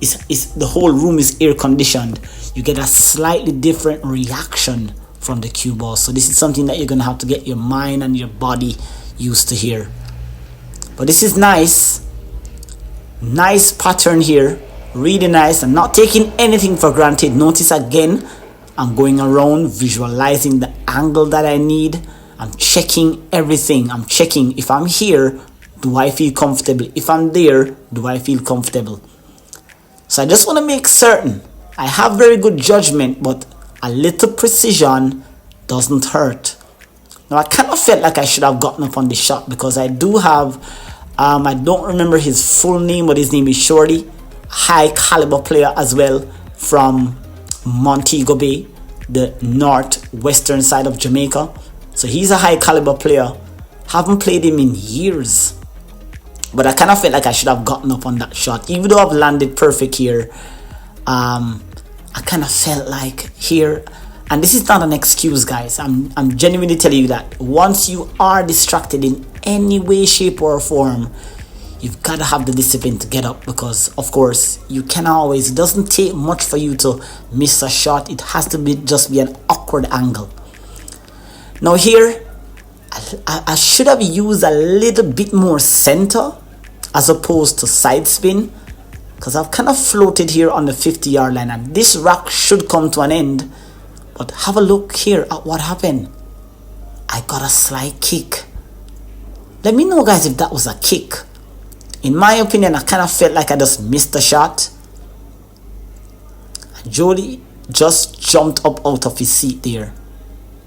the whole room is air conditioned, you get a slightly different reaction from the cue ball. So this is something that you're gonna have to get your mind and your body used to here. But this is nice pattern here, really nice. I'm not taking anything for granted. Notice again, I'm going around visualizing the angle that I need. I'm checking everything. I'm checking if I'm here, do I feel comfortable? If I'm there, do I feel comfortable? So I just want to make certain I have very good judgment, but a little precision doesn't hurt. Now, I kind of felt like I should have gotten up on the shot because I do have, I don't remember his full name, but his name is Jody, high caliber player as well from Montego Bay, the northwestern side of Jamaica. So he's a high caliber player. Haven't played him in years, but I kind of felt like I should have gotten up on that shot. Even though I've landed perfect here, I kind of felt like here, and this is not an excuse, guys. I'm genuinely telling you that once you are distracted in any way, shape, or form, you've got to have the discipline to get up, because of course you can always, it doesn't take much for you to miss a shot. It has to be just be an awkward angle. Now here, I should have used a little bit more center as opposed to side spin, because I've kind of floated here on the 50-yard line, and this rack should come to an end. But have a look here at what happened. I got a slide kick. Let me know, guys, if that was a kick. In my opinion, I kind of felt like I just missed the shot. And Jody just jumped up out of his seat there,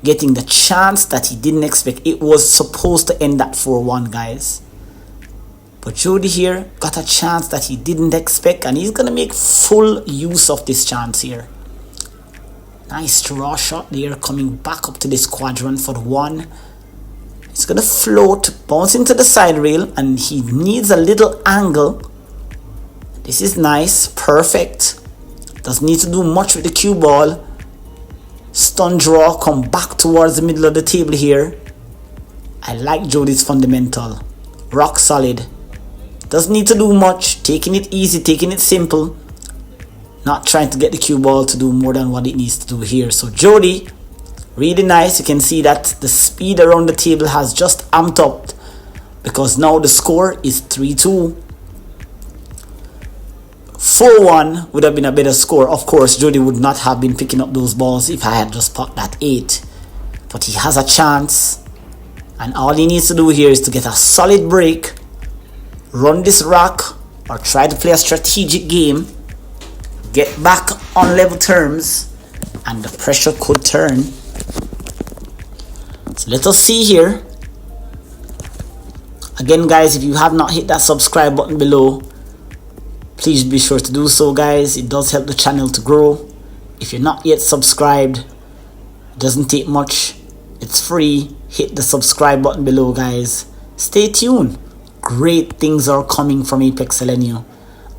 getting the chance that he didn't expect. It was supposed to end at 4-1, guys. But Jody here got a chance that he didn't expect, and he's going to make full use of this chance here. Nice draw shot there, coming back up to this quadrant for the one. It's going to float, bounce into the side rail, and he needs a little angle. This is nice, perfect. Doesn't need to do much with the cue ball. Stun draw, come back towards the middle of the table here. I like Jody's fundamental. Rock solid. Doesn't need to do much, taking it easy, taking it simple. Not trying to get the cue ball to do more than what it needs to do here. So Jody, really nice. You can see that the speed around the table has just amped up, because now the score is 3-2. 4-1 would have been a better score. Of course, Jody would not have been picking up those balls if I had just popped that 8. But he has a chance, and all he needs to do here is to get a solid break, run this rack, or try to play a strategic game, get back on level terms, and the pressure could turn. So let us see here. Again, guys, if you have not hit that subscribe button below, please be sure to do so, guys. It does help the channel to grow. If you're not yet subscribed, it doesn't take much. It's free. Hit the subscribe button below, guys. Stay tuned. Great things are coming from ApexElgenio.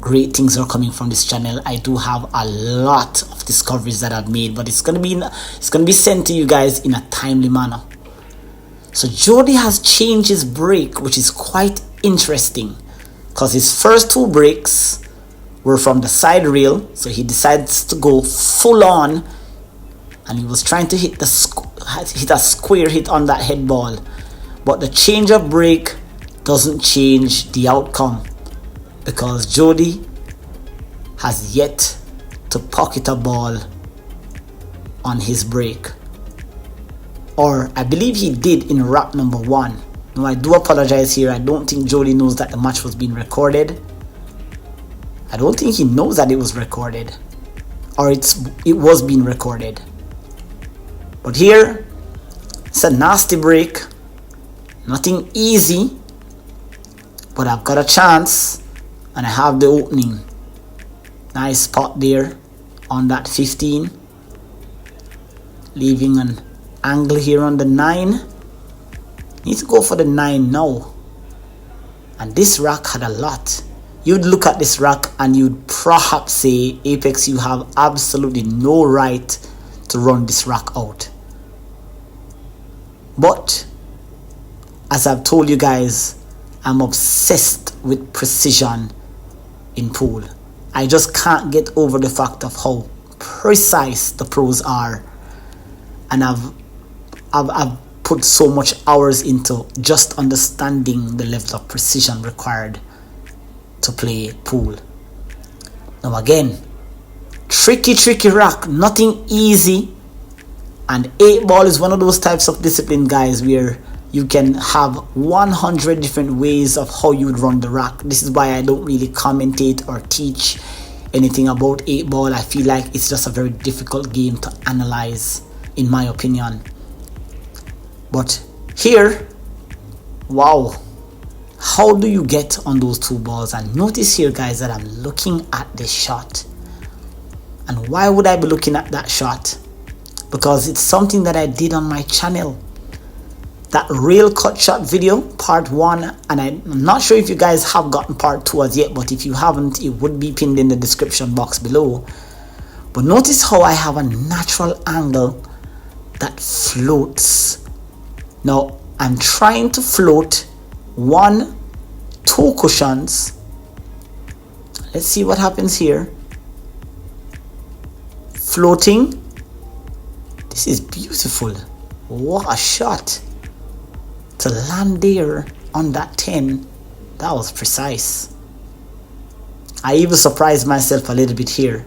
Great things are coming from this channel. I do have a lot of discoveries that I've made, but it's gonna be sent to you guys in a timely manner. So Jody has changed his break, which is quite interesting, because his first 2 breaks were from the side rail. So he decides to go full on, and he was trying to hit a square hit on that head ball. But the change of break doesn't change the outcome, because Jody has yet to pocket a ball on his break. Or I believe he did in rack number 1. Now I do apologize here. I don't think Jody knows that the match was being recorded. I don't think he knows that it was recorded, or it was being recorded. But here, it's a nasty break. Nothing easy, but I've got a chance, and I have the opening. Nice spot there on that 15, leaving an angle here on the 9. Need to go for the 9 now. And this rack had a lot. You'd look at this rack and you'd perhaps say, Apex, you have absolutely no right to run this rack out. But as I've told you guys, I'm obsessed with precision in pool. I just can't get over the fact of how precise the pros are, and I've put so much hours into just understanding the level of precision required to play pool. Now again, tricky rack, nothing easy, and 8 ball is one of those types of discipline, guys, where you can have 100 different ways of how you would run the rack. This is why I don't really commentate or teach anything about 8 ball. I feel like it's just a very difficult game to analyze, in my opinion. But here, wow, how do you get on those 2 balls? And notice here, guys, that I'm looking at this shot. And why would I be looking at that shot? Because it's something that I did on my channel. That rail cut shot video, part 1, and I'm not sure if you guys have gotten part 2 as yet, but if you haven't, it would be pinned in the description box below. But notice how I have a natural angle that floats. Now, I'm trying to float 1 toe cushions. Let's see what happens here. Floating. This is beautiful. What a shot. To land there on that 10, that was precise. I even surprised myself a little bit here.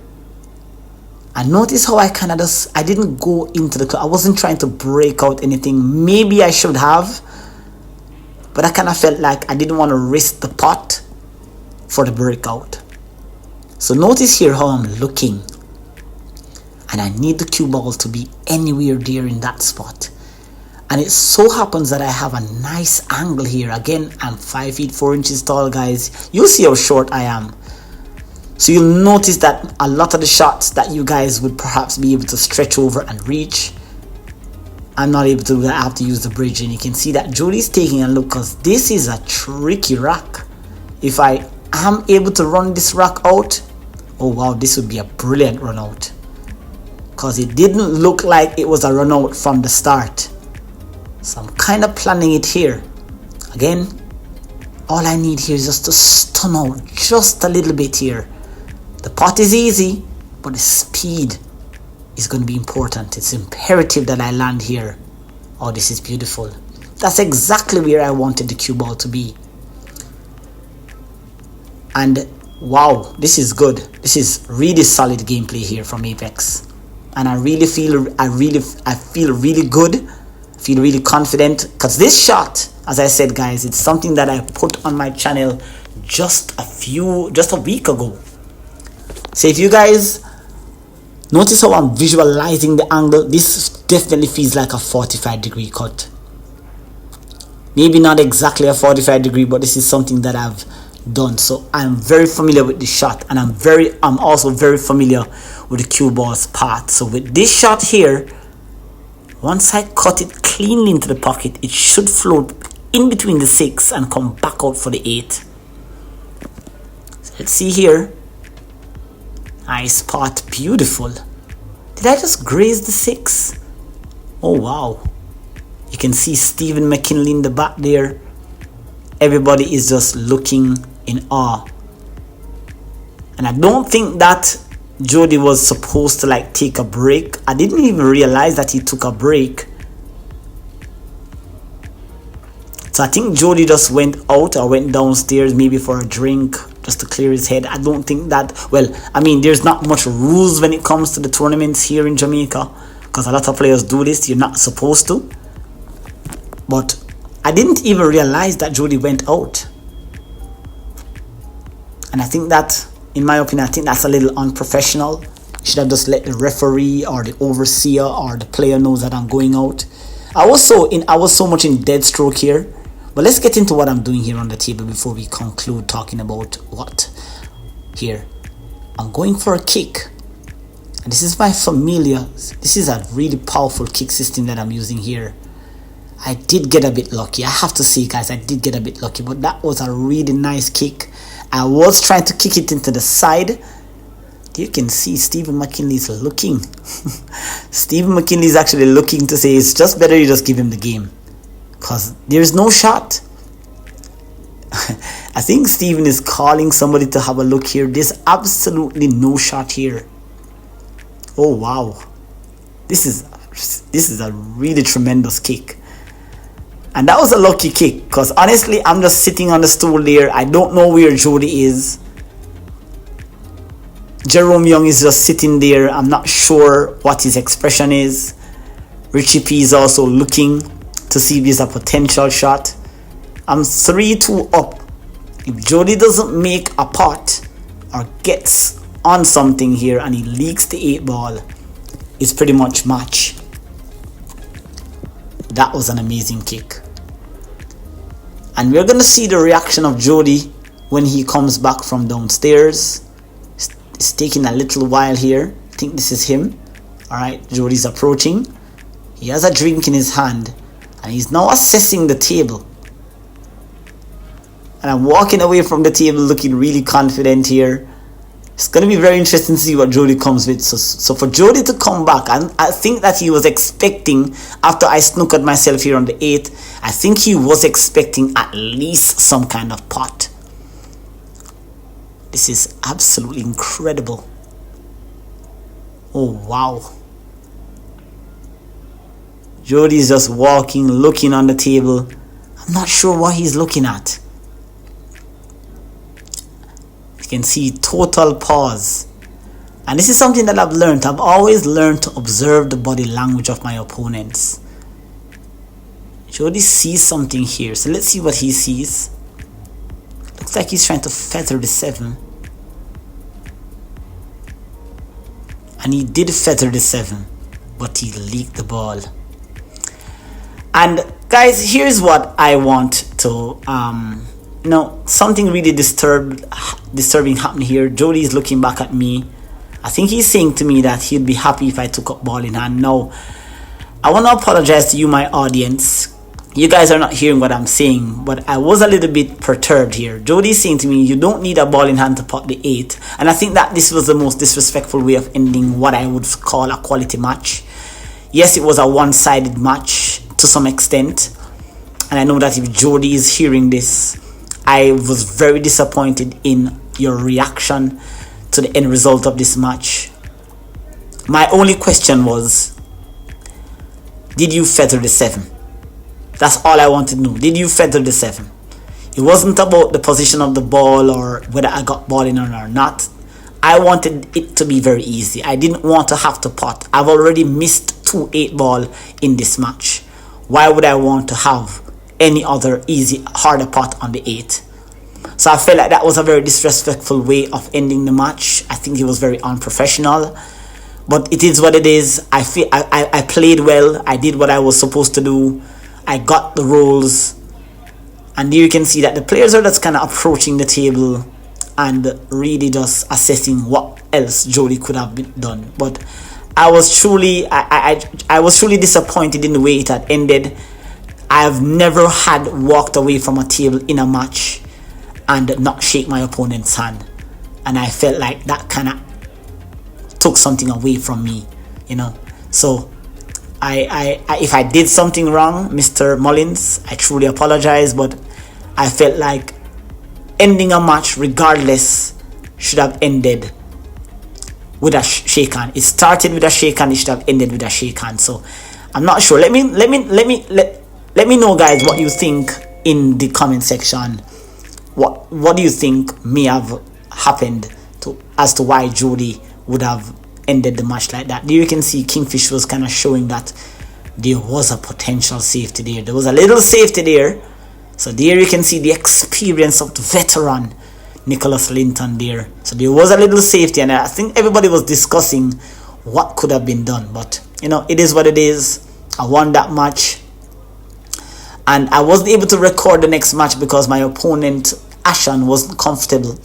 And notice how I kind of I didn't go into the club. I wasn't trying to break out anything. Maybe I should have, but I kind of felt like I didn't want to risk the pot for the breakout. So notice here how I'm looking. And I need the cue ball to be anywhere there in that spot. And it so happens that I have a nice angle here. Again, I'm 5 feet 4 inches tall, guys. You'll see how short I am. So you'll notice that a lot of the shots that you guys would perhaps be able to stretch over and reach, I'm not able to do that. I have to use the bridge. And you can see that Jody's taking a look, because this is a tricky rock. If I am able to run this rock out, oh wow, this would be a brilliant run out. Because it didn't look like it was a run out from the start. So I'm kind of planning it here. Again, all I need here is just to stun out just a little bit here. The pot is easy, but the speed is going to be important. It's imperative that I land here. Oh, this is beautiful. That's exactly where I wanted the cue ball to be. And wow, this is good. This is really solid gameplay here from Apex. And I feel really good. Feel really confident, because this shot, as I said, guys, it's something that I put on my channel just a week ago. So if you guys notice how I'm visualizing the angle, this definitely feels like a 45-degree cut. Maybe not exactly a 45-degree, but this is something that I've done. So I'm very familiar with the shot, and I'm also very familiar with the cue ball's path. So with this shot here, once I cut it cleanly into the pocket, it should float in between the 6 and come back out for the 8. So let's see here. Nice spot, beautiful. Did I just graze the 6? Oh wow. You can see Stephen McKinley in the back there. Everybody is just looking in awe. And I don't think that Jody was supposed to like take a break. I didn't even realize that he took a break. So I think Jody just went out or went downstairs maybe for a drink just to clear his head. I don't think that, well, I mean, there's not much rules when it comes to the tournaments here in Jamaica, because a lot of players do this. You're not supposed to. But I didn't even realize that Jody went out. And I think that, in my opinion, I think that's a little unprofessional. You should have just let the referee or the overseer or the player knows that I'm going out. I was so much in dead stroke here. But let's get into what I'm doing here on the table before we conclude talking about what here. I'm going for a kick. And this is my familiar. This is a really powerful kick system that I'm using here. I did get a bit lucky. I have to say, guys, I did get a bit lucky. But that was a really nice kick. I was trying to kick it into the side. You can see Stephen McKinley is looking. Stephen McKinley is actually looking to say it's just better you just give him the game, because there's no shot. I think Stephen is calling somebody to have a look here. There's absolutely no shot here. Oh wow, this is a really tremendous kick. And that was a lucky kick, because honestly I'm just sitting on the stool there. I don't know where Jody is. Jerome Young is just sitting there. I'm not sure what his expression is. Richie P is also looking to see if there's a potential shot. I'm 3-2 up. If Jody doesn't make a pot or gets on something here and he leaks the 8 ball, it's pretty much match. That was an amazing kick. And we're going to see the reaction of Jody when he comes back from downstairs. It's taking a little while here. I think this is him. Alright, Jody's approaching. He has a drink in his hand and he's now assessing the table. And I'm walking away from the table looking really confident here. It's going to be very interesting to see what Jody comes with. So for Jody to come back, and I think that he was expecting, after I snookered myself here on the 8, I think he was expecting at least some kind of pot. This is absolutely incredible. Oh, wow. Jody's just walking, looking on the table. I'm not sure what he's looking at. You can see total pause. And this is something that I've learned. I've always learned to observe the body language of my opponents. Jody sees something here. So let's see what he sees. Looks like he's trying to feather the 7. And he did feather the 7. But he leaked the ball. And guys, here's what I want to something really disturbing happened here. Jody is looking back at me. I think he's saying to me that he'd be happy if I took up ball in hand. Now, I want to apologize to you, my audience. You guys are not hearing what I'm saying, but I was a little bit perturbed here. Jody's saying to me, you don't need a ball in hand to pot the 8. And I think that this was the most disrespectful way of ending what I would call a quality match. Yes, it was a one-sided match to some extent. And I know that if Jody is hearing this, I was very disappointed in your reaction to the end result of this match. My only question was, did you feather the 7? That's all I wanted to know. Did you feather the 7? It wasn't about the position of the ball or whether I got ball in or not. I wanted it to be very easy. I didn't want to have to pot. I've already missed 2 8 ball in this match. Why would I want to have any other easy, harder pot on the 8? So I felt like that was a very disrespectful way of ending the match. I think it was very unprofessional. But it is what it is. I played well. I did what I was supposed to do. I got the rolls. And here you can see that the players are just kind of approaching the table and really just assessing what else Jody could have been done. But I was truly disappointed in the way it had ended. I've never had walked away from a table in a match and not shake my opponent's hand. And I felt like that kind of took something away from me, So if I did something wrong, Mr. Mullings, I truly apologize, but I felt like ending a match regardless should have ended with a shake hand. It started with a shake hand, it should have ended with a shake hand. So I'm not sure. Let me know, guys, what you think in the comment section. What do you think may have happened as to why Jody would have ended the match like that? There you can see Kingfish was kind of showing that there was a potential safety there. There was a little safety there. So there you can see the experience of the veteran Nicholas Linton there. So there was a little safety, and I think everybody was discussing what could have been done. But it is what it is. I won that match. And I wasn't able to record the next match because my opponent, Ashan, wasn't comfortable.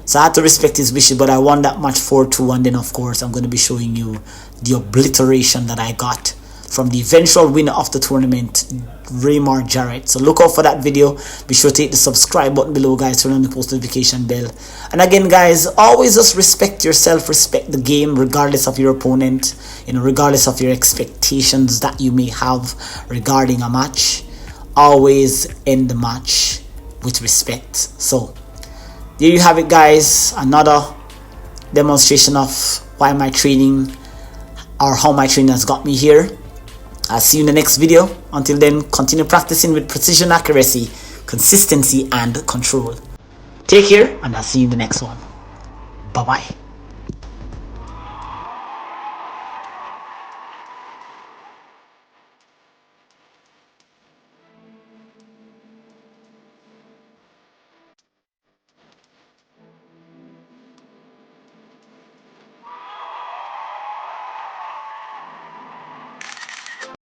So I had to respect his wishes, but I won that match 4-2. And then, of course, I'm going to be showing you the obliteration that I got from the eventual winner of the tournament, Raymar Jarrett. So look out for that video. Be sure to hit the subscribe button below, guys. Turn on the post notification bell. And again, guys, always just respect yourself, respect the game, regardless of your opponent, regardless of your expectations that you may have regarding a match. Always end the match with respect. So there you have it, guys. Another demonstration of why my training or how my training has got me here. I'll see you in the next video. Until then, continue practicing with precision, accuracy, consistency, and control. Take care, and I'll see you in the next one. Bye-bye.